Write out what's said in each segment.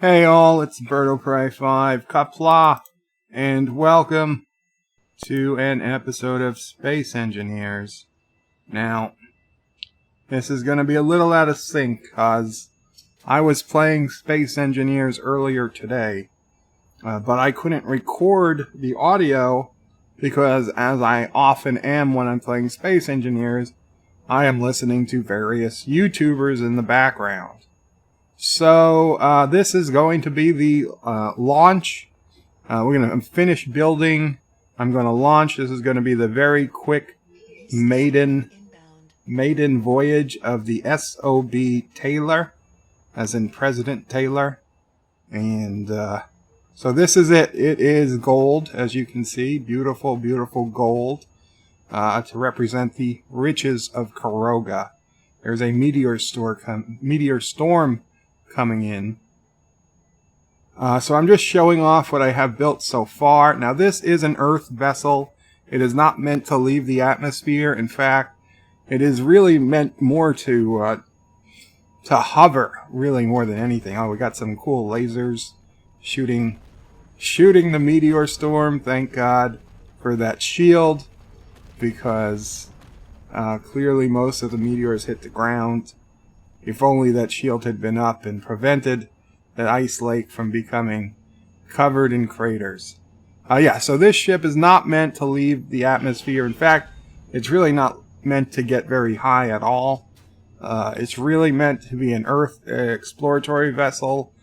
Hey all, it's BirdoPrey5 Kapla, and welcome to an episode of Space Engineers. Now, this is going to be a little out of sync, cause I was playing Space Engineers earlier today, but I couldn't record the audio because, as I often am when I'm playing Space Engineers, I am listening to various YouTubers in the background. So this is going to be the launch. We're going to finish building. I'm going to launch. This is going to be the very quick maiden voyage of the SOB Taylor, as in President Taylor. And so this is it. It is gold, as you can see. Beautiful, beautiful gold to represent the riches of Karoga. There's a meteor storm coming in. So I'm just showing off what I have built so far. Now this is an Earth vessel. It is not meant to leave the atmosphere. In fact, it is really meant more to hover, really, more than anything. Oh, we got some cool lasers shooting the meteor storm. Thank God for that shield, because clearly most of the meteors hit the ground. If only that shield had been up and prevented that ice lake from becoming covered in craters. So this ship is not meant to leave the atmosphere. In fact, it's really not meant to get very high at all. It's really meant to be an Earth exploratory vessel.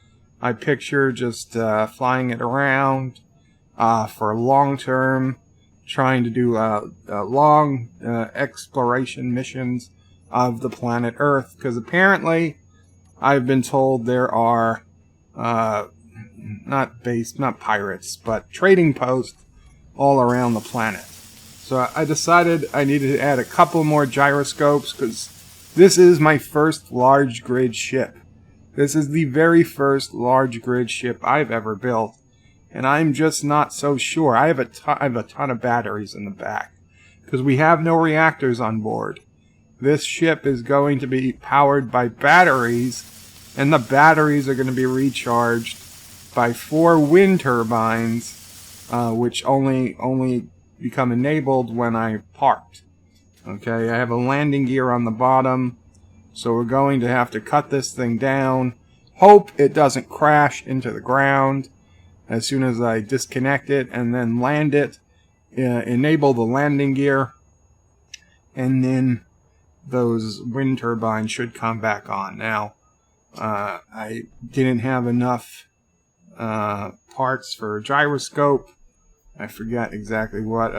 I picture just flying it around for long-term, trying to do long exploration missions of the planet Earth, because apparently I've been told there are not pirates, but trading posts all around the planet. So I decided I needed to add a couple more gyroscopes, because this is my first large grid ship. This is the very first large grid ship I've ever built, and I'm just not so sure. I have a ton of batteries in the back, because we have no reactors on board. This ship is going to be powered by batteries, and the batteries are going to be recharged by 4 wind turbines, which only become enabled when I parked. Okay, I have a landing gear on the bottom, so we're going to have to cut this thing down. Hope it doesn't crash into the ground as soon as I disconnect it, and then land it, enable the landing gear, and then those wind turbines should come back on. Now, I didn't have enough parts for a gyroscope. I forgot exactly what.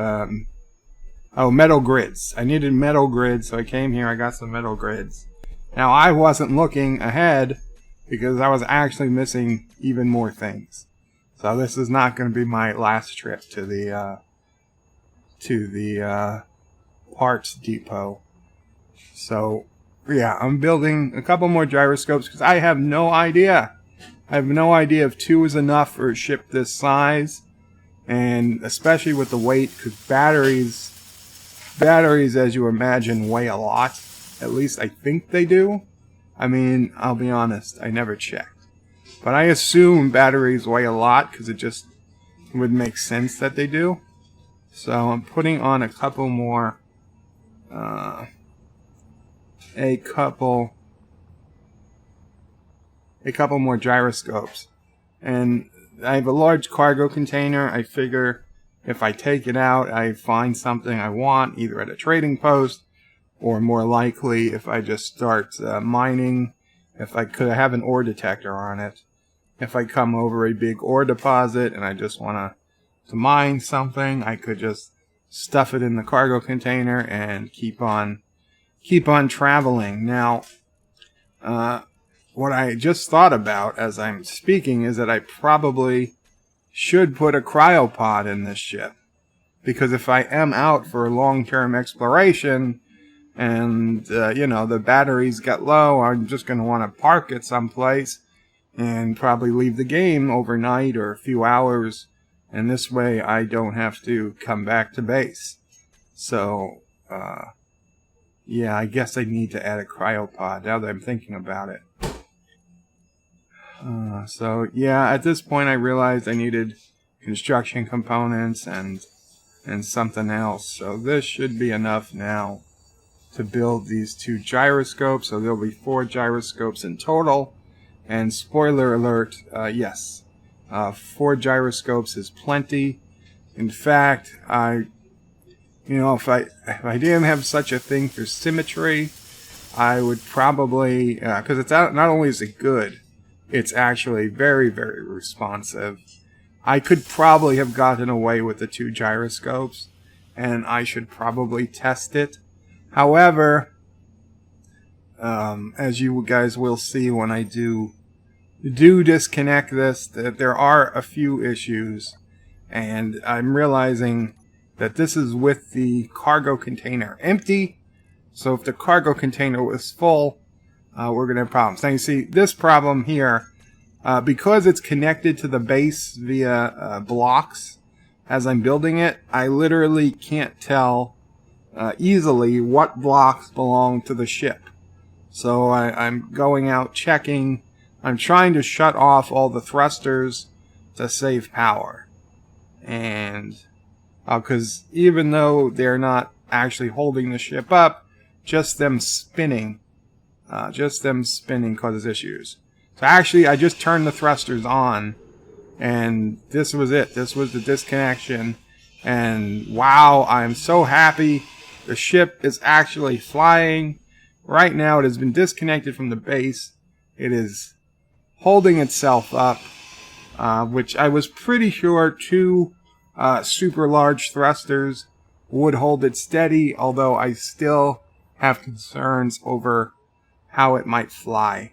Metal grids. I needed metal grids, so I came here. I got some metal grids. Now, I wasn't looking ahead because I was actually missing even more things. So this is not going to be my last trip to the parts depot. So, yeah, I'm building a couple more gyroscopes because I have no idea. I have no idea if 2 is enough for a ship this size. And especially with the weight, because batteries, as you imagine, weigh a lot. At least I think they do. I mean, I'll be honest, I never checked. But I assume batteries weigh a lot because it just would make sense that they do. So I'm putting on a couple more more gyroscopes. And I have a large cargo container. I figure if I take it out, I find something I want, either at a trading post, or more likely if I just start mining. If I could have an ore detector on it. If I come over a big ore deposit and I just want to mine something, I could just stuff it in the cargo container and keep on traveling. Now, what I just thought about as I'm speaking is that I probably should put a cryopod in this ship. Because if I am out for long-term exploration and, the batteries get low, I'm just going to want to park it someplace and probably leave the game overnight or a few hours. And this way I don't have to come back to base. So, I guess I need to add a cryopod now that I'm thinking about it. So yeah, at this point I realized I needed construction components and something else. So this should be enough now to build these 2 gyroscopes. So there'll be 4 gyroscopes in total. And spoiler alert, yes, 4 gyroscopes is plenty. In fact, if I didn't have such a thing for symmetry, I would probably, because it's not only is it good, it's actually very, very responsive. I could probably have gotten away with the 2 gyroscopes, and I should probably test it. However, as you guys will see when I do disconnect this, that there are a few issues, and I'm realizing that this is with the cargo container empty. So if the cargo container was full, we're going to have problems. Now you see this problem here, because it's connected to the base via blocks as I'm building it, I literally can't tell easily what blocks belong to the ship. So I'm going out checking. I'm trying to shut off all the thrusters to save power. And because even though they're not actually holding the ship up, just them spinning causes issues. So actually, I just turned the thrusters on, and this was it. This was the disconnection. And wow, I'm so happy. The ship is actually flying. Right now, it has been disconnected from the base. It is holding itself up, which I was pretty sure 2 super large thrusters would hold it steady, although I still have concerns over how it might fly,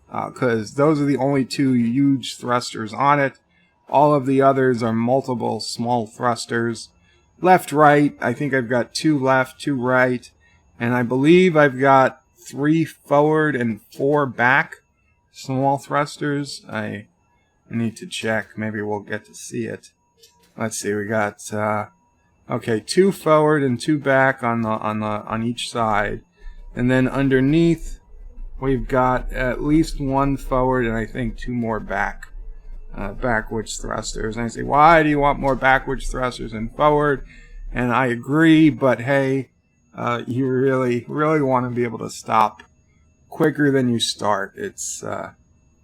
because those are the only 2 huge thrusters on it. All of the others are multiple small thrusters. Left, right, I think I've got 2 left, 2 right, and I believe I've got 3 forward and 4 back small thrusters. I need to check. Maybe we'll get to see it. Let's see. We got okay, 2 forward and 2 back on each side, and then underneath we've got at least 1 forward and I think 2 more backwards thrusters. And I say, why do you want more backwards thrusters than forward? And I agree, but hey, you really want to be able to stop quicker than you start. It's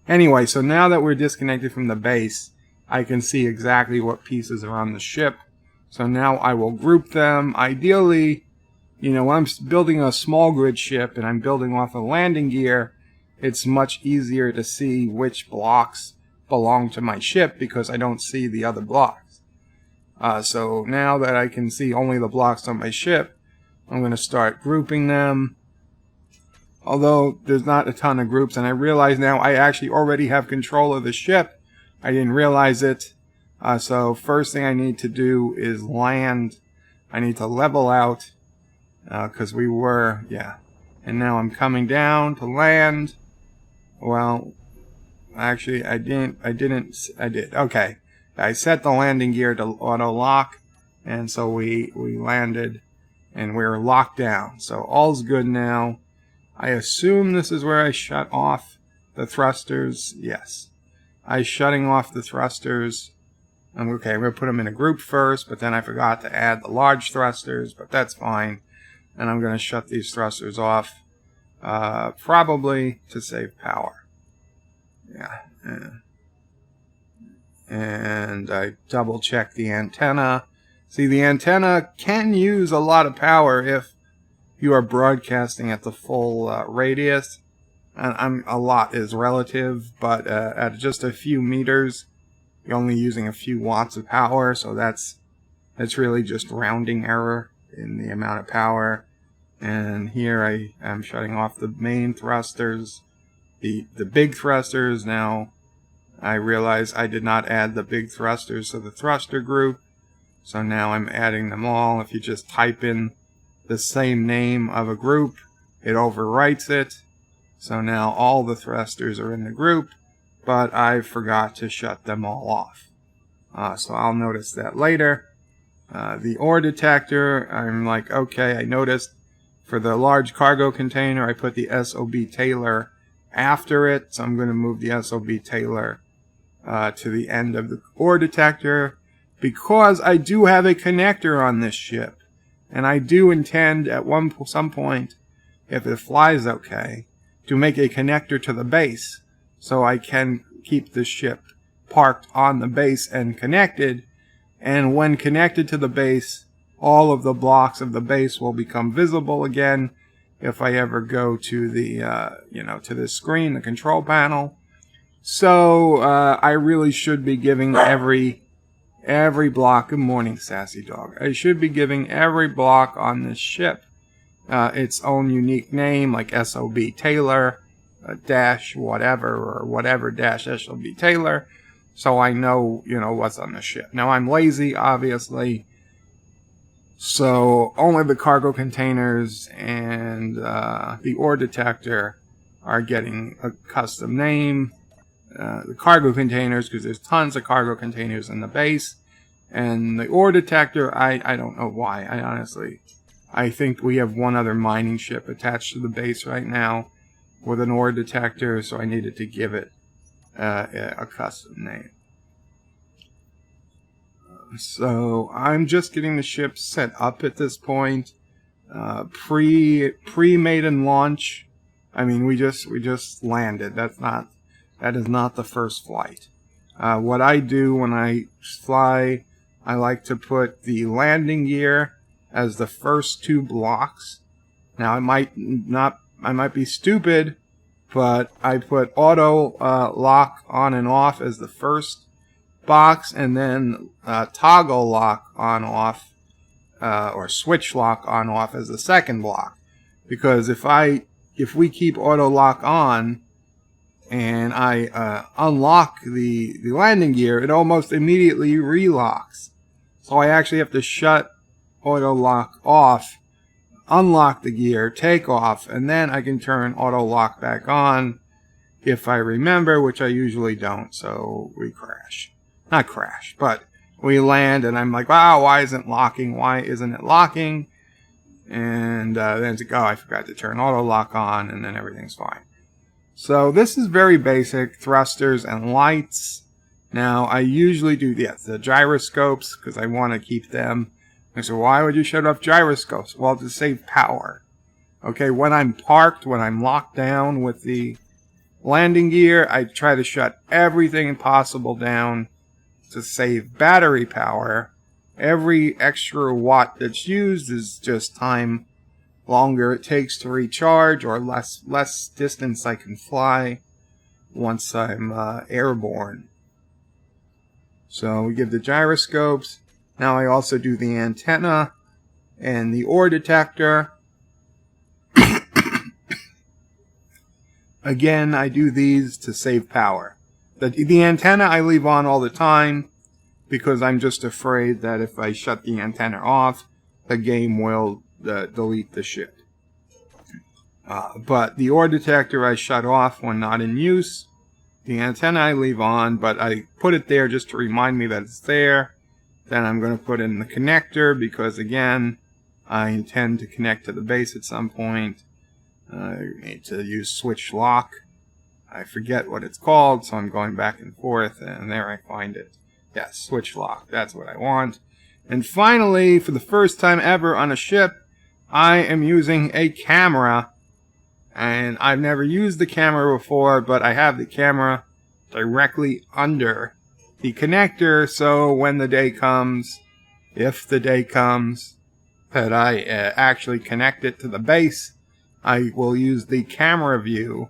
anyway, so now that we're disconnected from the base, I can see exactly what pieces are on the ship. So now I will group them. Ideally, when I'm building a small grid ship and I'm building off a landing gear, it's much easier to see which blocks belong to my ship because I don't see the other blocks. So now that I can see only the blocks on my ship, I'm going to start grouping them. Although there's not a ton of groups, and I realize now I actually already have control of the ship. I didn't realize it. So first thing I need to do is land. I need to level out because we were, and now I'm coming down to land. Well, actually I did. Okay, I set the landing gear to auto lock, and so we landed and we're locked down. So all's good now. I assume this is where I shut off the thrusters. Yes, I'm shutting off the thrusters. Okay, I'm going to put them in a group first, but then I forgot to add the large thrusters, but that's fine. And I'm going to shut these thrusters off, probably to save power. Yeah. And I double check the antenna. See, the antenna can use a lot of power if you are broadcasting at the full radius. And a lot is relative, but at just a few meters, you're only using a few watts of power, so that's really just rounding error in the amount of power. And here I am shutting off the main thrusters, the big thrusters. Now I realize I did not add the big thrusters to the thruster group, so now I'm adding them all. If you just type in the same name of a group, it overwrites it. So now all the thrusters are in the group, but I forgot to shut them all off. So I'll notice that later. The ore detector, I'm like, okay, I noticed for the large cargo container, I put the SOB Taylor after it. So I'm going to move the SOB Taylor to the end of the ore detector, because I do have a connector on this ship, and I do intend at some point, if it flies okay, to make a connector to the base so I can keep the ship parked on the base and connected. And when connected to the base, all of the blocks of the base will become visible again if I ever go to the to this screen, the control panel. So I really should be giving every block. Good morning, Sassy Dog. I should be giving every block on this ship its own unique name, like SOB Taylor, dash whatever, or whatever dash SOB Taylor, so I know, what's on the ship. Now, I'm lazy, obviously, so only the cargo containers and the ore detector are getting a custom name. The cargo containers, because there's tons of cargo containers in the base, and the ore detector, I don't know why. I think we have one other mining ship attached to the base right now with an ore detector, so I needed to give it a custom name. So I'm just getting the ship set up at this point. Pre-maiden launch. I mean, we just landed. That is not the first flight. What I do when I fly, I like to put the landing gear as the first two blocks. Now, I might be stupid, but I put auto lock on and off as the first box, and then toggle lock on off, or switch lock on off as the second block. Because if we keep auto lock on, and I unlock the landing gear, it almost immediately relocks. So I actually have to shut auto lock off, unlock the gear, take off, and then I can turn auto lock back on if I remember, which I usually don't. So we crash. Not crash, but we land, and I'm like, wow, why isn't it locking? And then it's like, oh, I forgot to turn auto lock on, and then everything's fine. So this is very basic, thrusters and lights. Now, I usually do the gyroscopes, because I want to keep them. I said, why would you shut off gyroscopes? Well, to save power. Okay, when I'm parked, when I'm locked down with the landing gear, I try to shut everything possible down to save battery power. Every extra watt that's used is just time longer it takes to recharge, or less distance I can fly once I'm airborne. So we give the gyroscopes. Now I also do the antenna and the ore detector. Again, I do these to save power. The antenna I leave on all the time, because I'm just afraid that if I shut the antenna off, the game will delete the ship. But the ore detector I shut off when not in use. The antenna I leave on, but I put it there just to remind me that it's there. Then I'm going to put in the connector, because again, I intend to connect to the base at some point. I need to use switch lock. I forget what it's called, so I'm going back and forth, and there I find it. Yes, switch lock. That's what I want. And finally, for the first time ever on a ship, I am using a camera. And I've never used the camera before, but I have the camera directly under the connector, so when the day comes, if the day comes, that I actually connect it to the base, I will use the camera view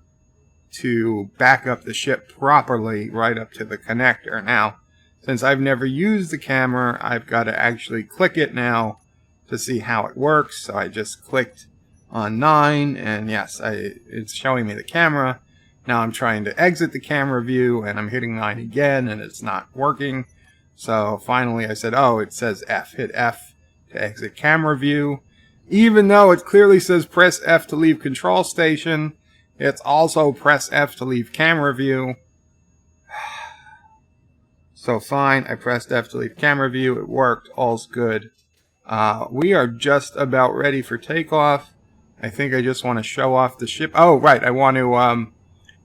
to back up the ship properly right up to the connector. Now, since I've never used the camera, I've got to actually click it now to see how it works. So I just clicked on 9, and yes, it's showing me the camera. Now I'm trying to exit the camera view, and I'm hitting 9 again, and it's not working. So finally I said, oh, it says F. Hit F to exit camera view. Even though it clearly says press F to leave control station, it's also press F to leave camera view. So fine, I pressed F to leave camera view. It worked. All's good. We are just about ready for takeoff. I think I just want to show off the ship. Oh, right. I want to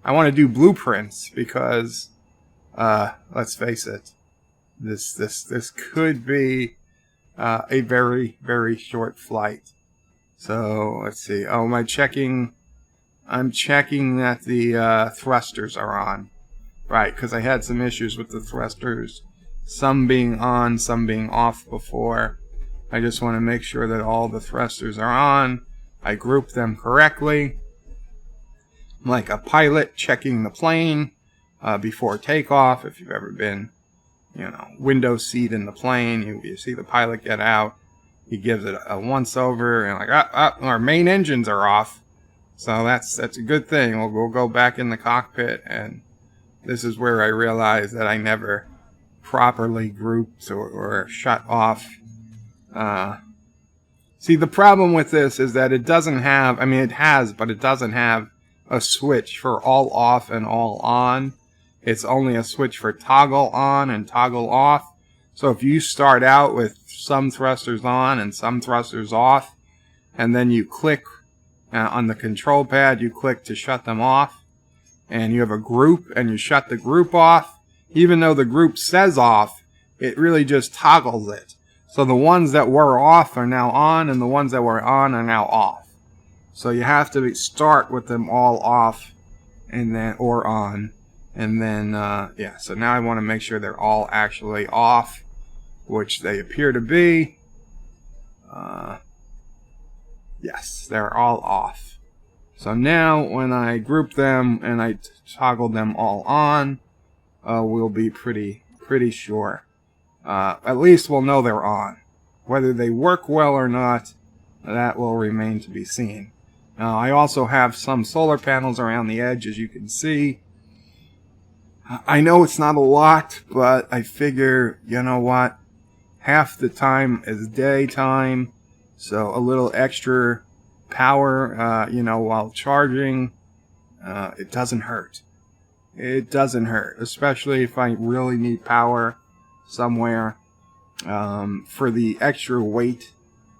I want to do blueprints because, let's face it, this could be a very, very short flight. So let's see. Oh, I'm checking that the thrusters are on. Right, because I had some issues with the thrusters. Some being on, some being off before. I just want to make sure that all the thrusters are on. I group them correctly. Like a pilot checking the plane before takeoff. If you've ever been, window seat in the plane, you see the pilot get out. He gives it a once-over and our main engines are off. So that's a good thing. We'll go back in the cockpit, and this is where I realized that I never properly grouped or shut off. See, the problem with this is that it doesn't have, it has, but it doesn't have a switch for all off and all on. It's only a switch for toggle on and toggle off. So if you start out with some thrusters on and some thrusters off, and then you click on the control pad, you click to shut them off, and you have a group and you shut the group off, even though the group says off, it really just toggles it. So the ones that were off are now on, and the ones that were on are now off. So you have to start with them all off, and then or on, and then so now I want to make sure they're all actually off, which they appear to be. Yes, they're all off. So now when I group them and I toggle them all on, we'll be pretty sure. At least we'll know they're on. Whether they work well or not, that will remain to be seen. Now, I also have some solar panels around the edge, as you can see. I know it's not a lot, but I figure, you know what? Half the time is daytime, so a little extra power, while charging, it doesn't hurt. It doesn't hurt, especially if I really need power somewhere. For the extra weight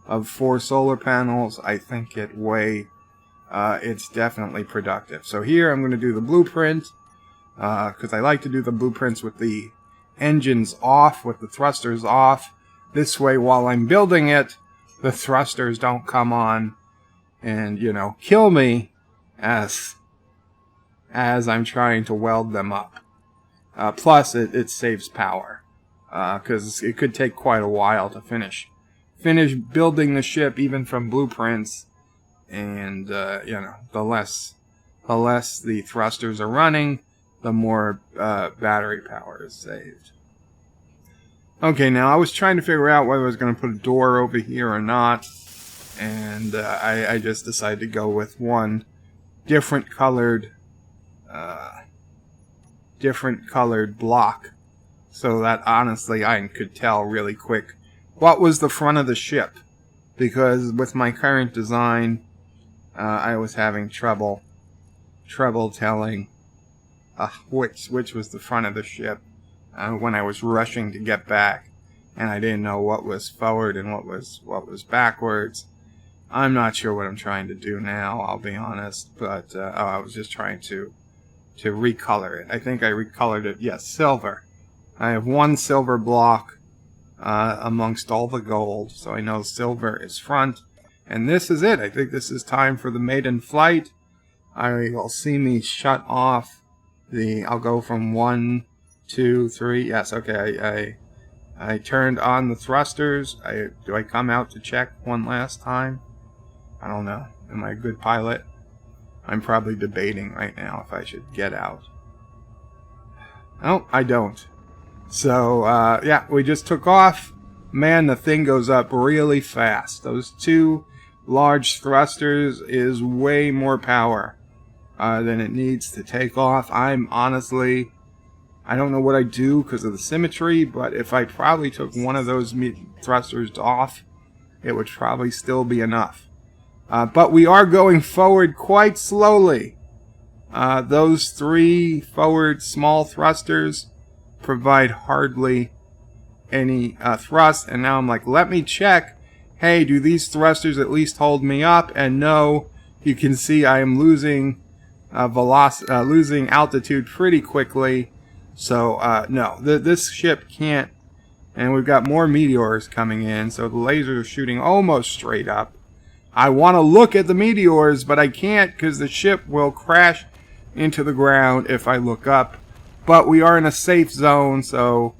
of 4 solar panels, I think it's definitely productive. So here I'm going to do the blueprint, because I like to do the blueprints with the engines off, with the thrusters off. This way, while I'm building it, the thrusters don't come on and, kill me as I'm trying to weld them up. Plus, it saves power, because it could take quite a while to finish building the ship, even from blueprints. And the less the thrusters are running, the more battery power is saved. Okay, now I was trying to figure out whether I was going to put a door over here or not, and I just decided to go with one different colored block, so that honestly I could tell really quick what was the front of the ship, because with my current design, I was having trouble telling which was the front of the ship when I was rushing to get back, and I didn't know what was forward and what was backwards. I'm not sure what I'm trying to do now, I'll be honest, but I was just trying to recolor it. I think I recolored it, yes, silver. I have one silver block amongst all the gold, so I know silver is front. And this is it. I think this is time for the maiden flight. You'll see me shut off I'll go from 1, 2, 3. Yes, okay. I turned on the thrusters. Do I come out to check one last time? I don't know. Am I a good pilot? I'm probably debating right now if I should get out. No, I don't. So, we just took off. Man, the thing goes up really fast. Those 2 large thrusters is way more power than it needs to take off. I don't know what I do because of the symmetry, but if I probably took one of those thrusters off, it would probably still be enough. But we are going forward quite slowly. Those 3 forward small thrusters provide hardly any thrust, and now I'm like, let me check. Hey, do these thrusters at least hold me up? And no, you can see I am losing losing altitude pretty quickly. So no, this ship can't. And we've got more meteors coming in, so the lasers are shooting almost straight up. I want to look at the meteors, but I can't because the ship will crash into the ground if I look up. But we are in a safe zone, so...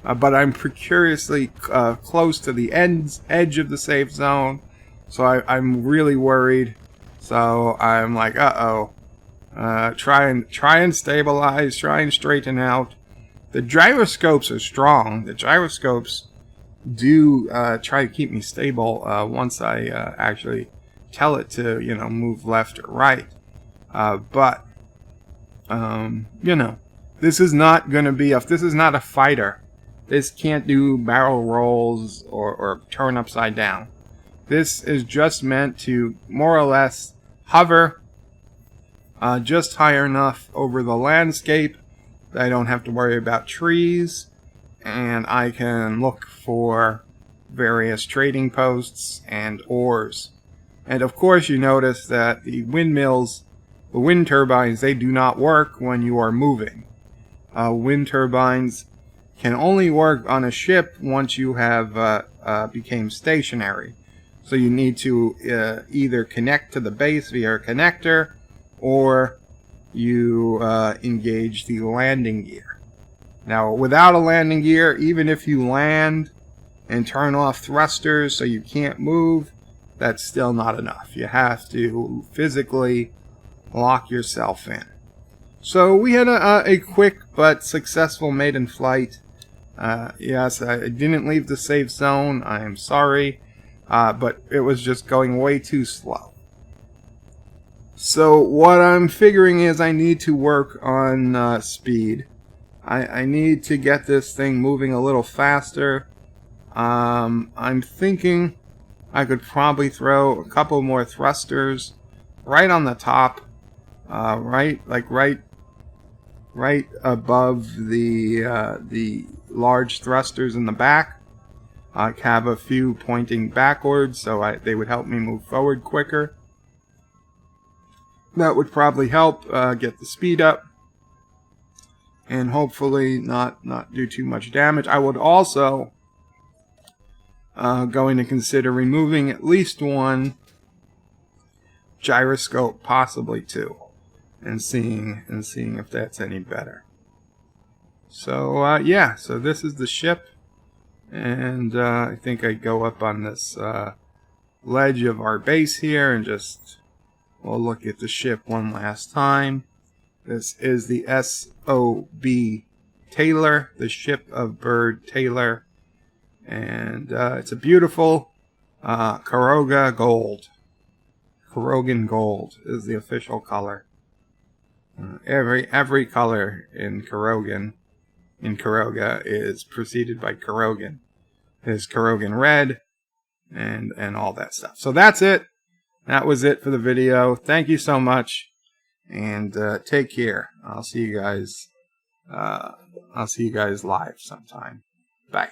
but I'm precariously close to the edge of the safe zone, so I'm really worried. So I'm like, uh-oh. Try and stabilize, try and straighten out. The gyroscopes are strong. The gyroscopes do try to keep me stable once I actually tell it to, move left or right. But this is not going to be this is not a fighter. This can't do barrel rolls or turn upside down. This is just meant to more or less hover just high enough over the landscape that I don't have to worry about trees, and I can look for various trading posts and ores. And of course you notice that the windmills, the wind turbines, they do not work when you are moving. Wind turbines can only work on a ship once you have became stationary. So you need to either connect to the base via a connector, or you engage the landing gear. Now, without a landing gear, even if you land and turn off thrusters so you can't move, that's still not enough. You have to physically lock yourself in. So we had a quick but successful maiden flight. Yes, I didn't leave the safe zone. I am sorry, but it was just going way too slow. So what I'm figuring is I need to work on speed. I need to get this thing moving a little faster. I'm thinking I could probably throw a couple more thrusters right on the top, right above the large thrusters in the back. I have a few pointing backwards, so they would help me move forward quicker. That would probably help get the speed up, and hopefully not do too much damage. I would also going to consider removing at least one gyroscope, possibly two, and seeing if that's any better. So yeah, so this is the ship, and I think I'd go up on this ledge of our base here and just we'll look at the ship one last time. This is the S.O.B. Taylor, the ship of Bird Taylor, and it's a beautiful Karoga gold. Karogan gold is the official color. Every color in Karoga is preceded by Karogan. There's Karogan red and all that stuff. So that's it. That was it for the video. Thank you so much, and take care. I'll see you guys live sometime. Bye.